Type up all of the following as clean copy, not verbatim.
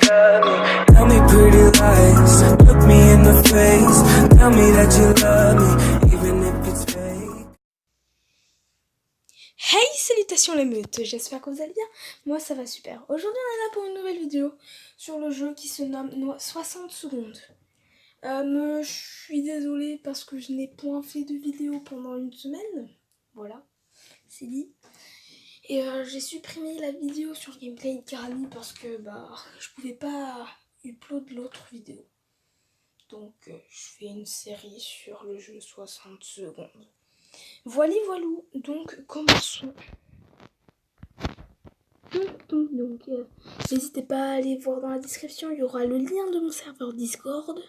love me. Tell me pretty lies, look me in the face. Tell me that you love me, even if it's fake. Hey, salutations les meutes, j'espère que vous allez bien. Moi ça va super. Aujourd'hui on est là pour une nouvelle vidéo sur le jeu qui se nomme 60 secondes. Je suis désolée parce que je n'ai point fait de vidéo pendant une semaine. Voilà, c'est dit. Et j'ai supprimé la vidéo sur Gameplay Karami parce que je pouvais pas upload l'autre vidéo. Donc je fais une série sur le jeu 60 secondes. Voilà, donc commençons. Donc n'hésitez pas à aller voir dans la description, il y aura le lien de mon serveur Discord.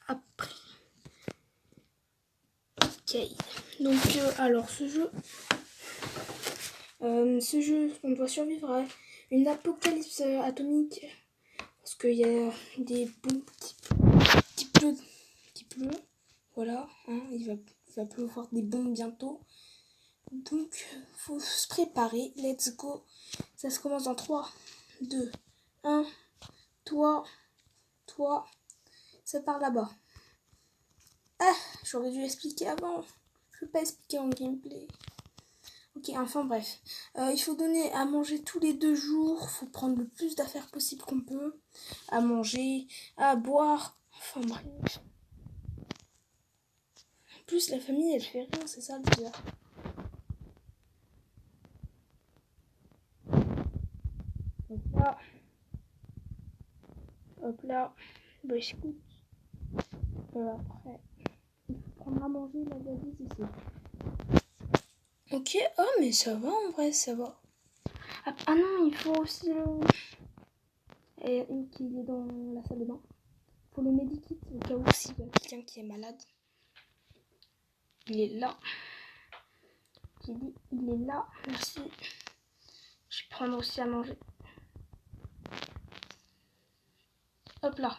Après, ok. Donc alors ce jeu, on doit survivre à une apocalypse atomique parce qu'il y a des bombes qui pleut. Voilà, hein, il va pleuvoir des bombes bientôt. Donc, faut se préparer. Let's go. Ça se commence dans 3, 2, 1. Toi, ça part là-bas. Ah, j'aurais dû expliquer avant. Je ne peux pas expliquer en gameplay. Ok, enfin bref. Il faut donner à manger tous les 2 jours. Faut prendre le plus d'affaires possible qu'on peut. À manger, à boire. Enfin bref. En plus, la famille, elle fait rien. C'est ça le bizarre. Hop là, bah écoute, après, il faut prendre à manger la valise ici. Ok, oh mais ça va en vrai, ça va. Ah non, il faut aussi qu'il est dans la salle de bain. Il faut le medikit au cas où s'il y a quelqu'un qui est malade. Il est là. J'ai dit, il est là, merci. Je vais prendre aussi à manger. Hop là.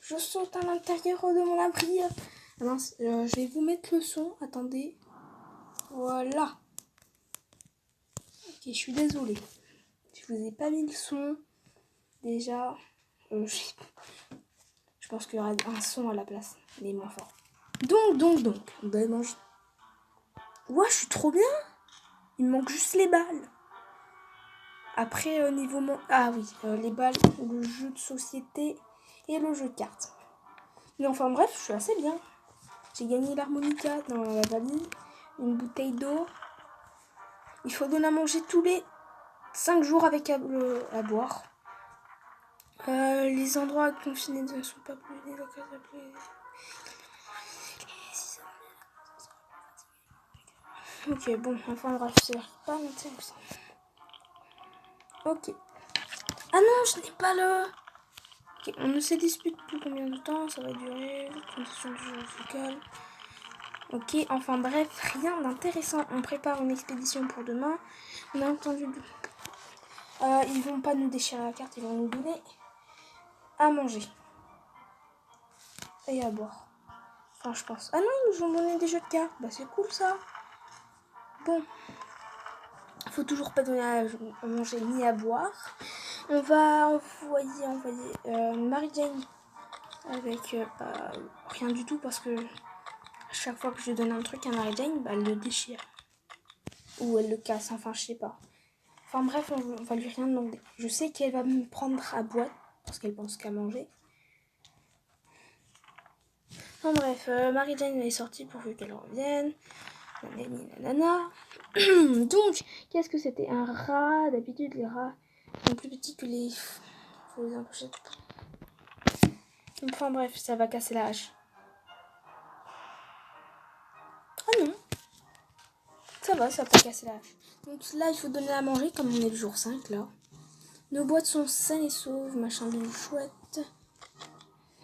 Je saute à l'intérieur de mon abri. Ah mince, je vais vous mettre le son. Attendez. Voilà. Ok, je suis désolée. Je vous ai pas mis le son. Déjà, je pense qu'il y aura un son à la place, mais moins fort. Donc, on doit manger. Ouais, je suis trop bien. Il me manque juste les balles. Après, niveau ah oui, les balles, le jeu de société et le jeu de cartes. Mais enfin bref, je suis assez bien. J'ai gagné l'harmonica dans la valise, une bouteille d'eau. Il faut donner à manger tous les 5 jours avec à boire. Les endroits confinés ne sont pas plus les occasions appelées. Ok, bon, enfin bref, c'est pas intéressant. Ok. Ah non, je n'ai pas le... Ok, on ne se dispute plus combien de temps ça va durer. Condition du jeu local. Ok, enfin bref, rien d'intéressant. On prépare une expédition pour demain. On a entendu... ils vont pas nous déchirer la carte, ils vont nous donner à manger. Et à boire. Enfin, je pense. Ah non, ils nous ont donné des jeux de cartes. Bah, c'est cool ça. Bon. Faut toujours pas donner à manger ni à boire. On va envoyer Mary Jane avec rien du tout parce que à chaque fois que je donne un truc à Mary Jane, elle le déchire. Ou elle le casse, enfin je sais pas. Enfin bref, on va lui rien demander. Je sais qu'elle va me prendre à boîte parce qu'elle pense qu'à manger. Enfin bref, Mary Jane est sortie pourvu qu'elle revienne. Nanana. Donc, qu'est-ce que c'était? Un rat. D'habitude, les rats sont plus petits que les... Faut les empêcher. Enfin bref, ça va casser la hache. Ah non. Ça va pas casser la hache. Donc là, il faut donner à manger comme on est le jour 5 là. Nos boîtes sont saines et sauves, machin de chouette.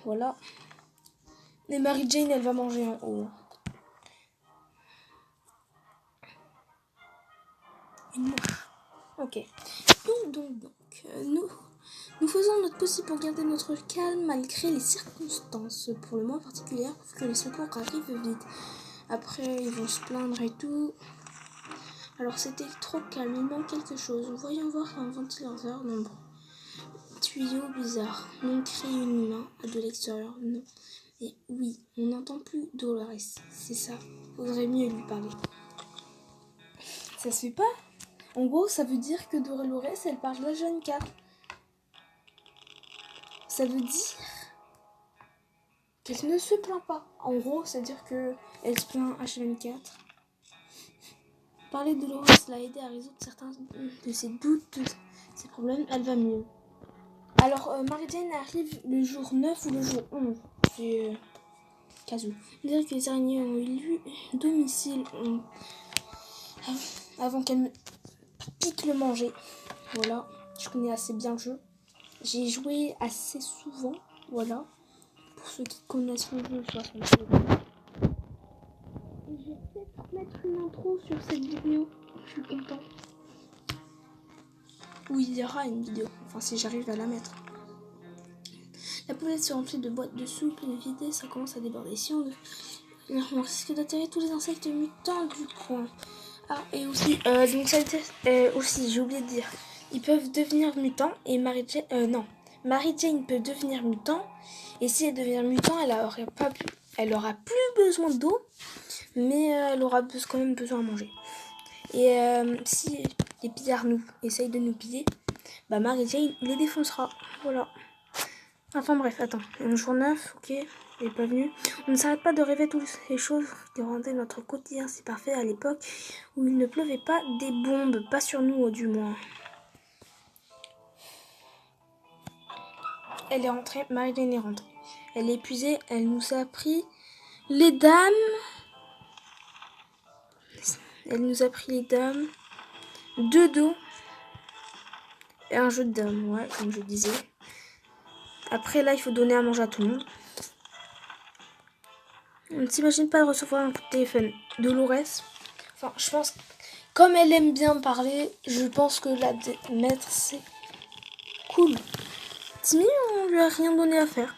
Voilà. Et Mary Jane, elle va manger en haut. Une mouche. Ok. Donc, nous faisons notre possible pour garder notre calme malgré les circonstances, pour le moins particulières, pour que les secours arrivent vite. Après, ils vont se plaindre et tout. Alors, c'était trop calme, il manque quelque chose. Voyons voir un ventilateur. Non, bon. tuyau bizarre. Non, crie une humain de l'extérieur. Non. Et oui, on n'entend plus Dolores. C'est ça. Faudrait mieux lui parler. Ça se fait pas. En gros, ça veut dire que Dolores, elle parle H24. Ça veut dire qu'elle ne se plaint pas. En gros, ça veut dire qu'elle se plaint H24. Parler de Dolores l'a aidé à résoudre certains de ses doutes, de ses problèmes. Elle va mieux. Alors, Mary Jane arrive le jour 9 ou le jour 11. C'est Kazoo. On dirait que les araignées ont élu domicile avant qu'elle me pique le manger. Voilà, je connais assez bien le jeu. J'ai joué assez souvent. Voilà, pour ceux qui connaissent le jeu, soit sur le jeu. Et je vais peut-être mettre une intro sur cette vidéo. Je suis content. Oui, il y aura une vidéo. Enfin, si j'arrive à la mettre. La poubelle se remplit de boîtes de soupe, et vidée, ça commence à déborder. Si on risque d'atterrir tous les insectes mutants du coin. Ah, et aussi, aussi, j'ai oublié de dire, ils peuvent devenir mutants et Mary Jane peut devenir mutant. Et si elle devient mutant, elle aura plus besoin d'eau, mais elle aura quand même besoin de manger. Et si les pillards essayent de nous piller, bah Mary Jane les défoncera. Voilà. Enfin bref, attends. Un jour 9, ok, il n'est pas venu. On ne s'arrête pas de rêver toutes ces choses qui rendaient notre quotidien si parfait à l'époque où il ne pleuvait pas des bombes, pas sur nous du moins. Elle est rentrée, Mary Jane est rentrée. Elle est épuisée, elle nous a pris les dames. Elle nous a pris les dames, 2 dos et un jeu de dames, ouais, comme je disais. Après, là, il faut donner à manger à tout le monde. On ne s'imagine pas de recevoir un coup de téléphone. Dolores, enfin, je pense, comme elle aime bien parler, je pense que la mettre, c'est cool. Timmy, on lui a rien donné à faire.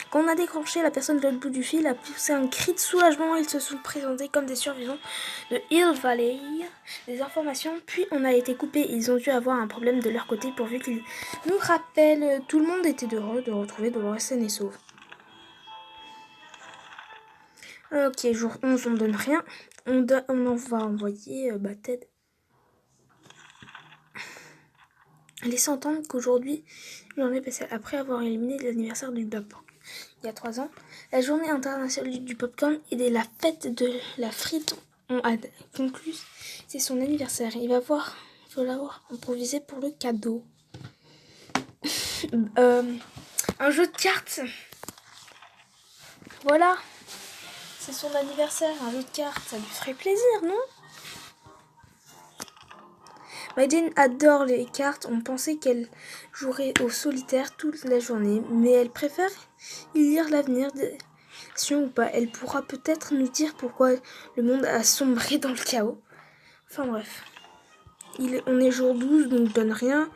Quand on a décroché, la personne de l'autre bout du fil a poussé un cri de soulagement. Ils se sont présentés comme des survivants de Hill Valley. Des informations, puis on a été coupé. Ils ont dû avoir un problème de leur côté pourvu qu'ils nous rappellent. Tout le monde était heureux de retrouver Dolores saine et sauve. Ok, jour 11, on donne rien. On en va envoyer Ted. Laissez entendre qu'aujourd'hui, journée passée après avoir éliminé l'anniversaire du popcorn. Il y a 3 ans, la journée internationale du popcorn et de la fête de la frite ont conclu. C'est son anniversaire. Il va l'avoir improvisé pour le cadeau. Un jeu de cartes. Voilà. C'est son anniversaire, un jeu de cartes. Ça lui ferait plaisir, non? Mary Jane adore les cartes. On pensait qu'elle jouerait au solitaire toute la journée, mais elle préfère y lire l'avenir, ou pas. Elle pourra peut-être nous dire pourquoi le monde a sombré dans le chaos. Enfin bref. On est jour 12, donc donne rien.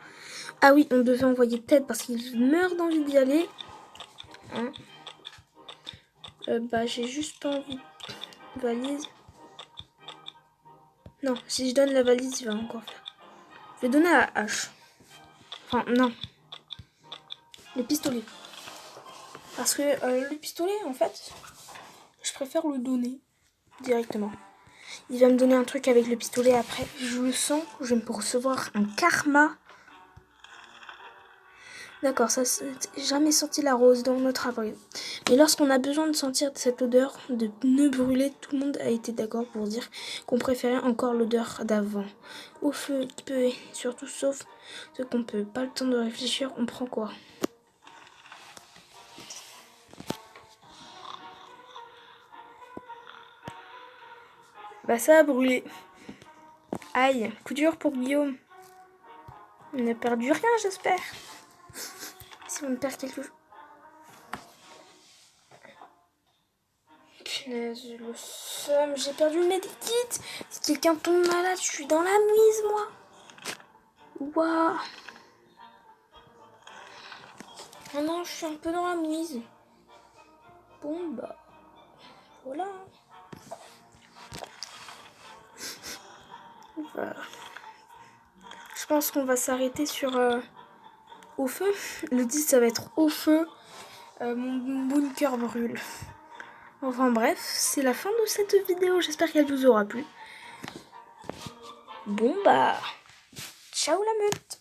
Ah oui, on devait envoyer Ted parce qu'il meurt d'envie d'y aller. Hein, j'ai juste pas envie de valise. Non, si je donne la valise, il va encore faire. Je vais donner à H. Enfin, non. Le pistolet. Parce que le pistolet, en fait, je préfère le donner directement. Il va me donner un truc avec le pistolet après. Je le sens, je vais recevoir un karma. D'accord, ça c'est jamais senti la rose dans notre abri. Mais lorsqu'on a besoin de sentir cette odeur de pneus brûlés, tout le monde a été d'accord pour dire qu'on préférait encore l'odeur d'avant. Au feu, peu et surtout sauf ce qu'on peut. Pas le temps de réfléchir, on prend quoi? Bah ça a brûlé. Aïe, coup dur pour Guillaume. On n'a perdu rien, j'espère. Si on perd quelque chose. Punaise, le seum, j'ai perdu le medikit. Si quelqu'un tombe malade, je suis dans la mise, moi. Waouh. Ah non, je suis un peu dans la mise. Bon, bah, voilà. Voilà. Je pense qu'on va s'arrêter sur au feu. Le titre ça va être au feu. Mon bunker brûle. Enfin bref, c'est la fin de cette vidéo. J'espère qu'elle vous aura plu. Bon bah, ciao la meute.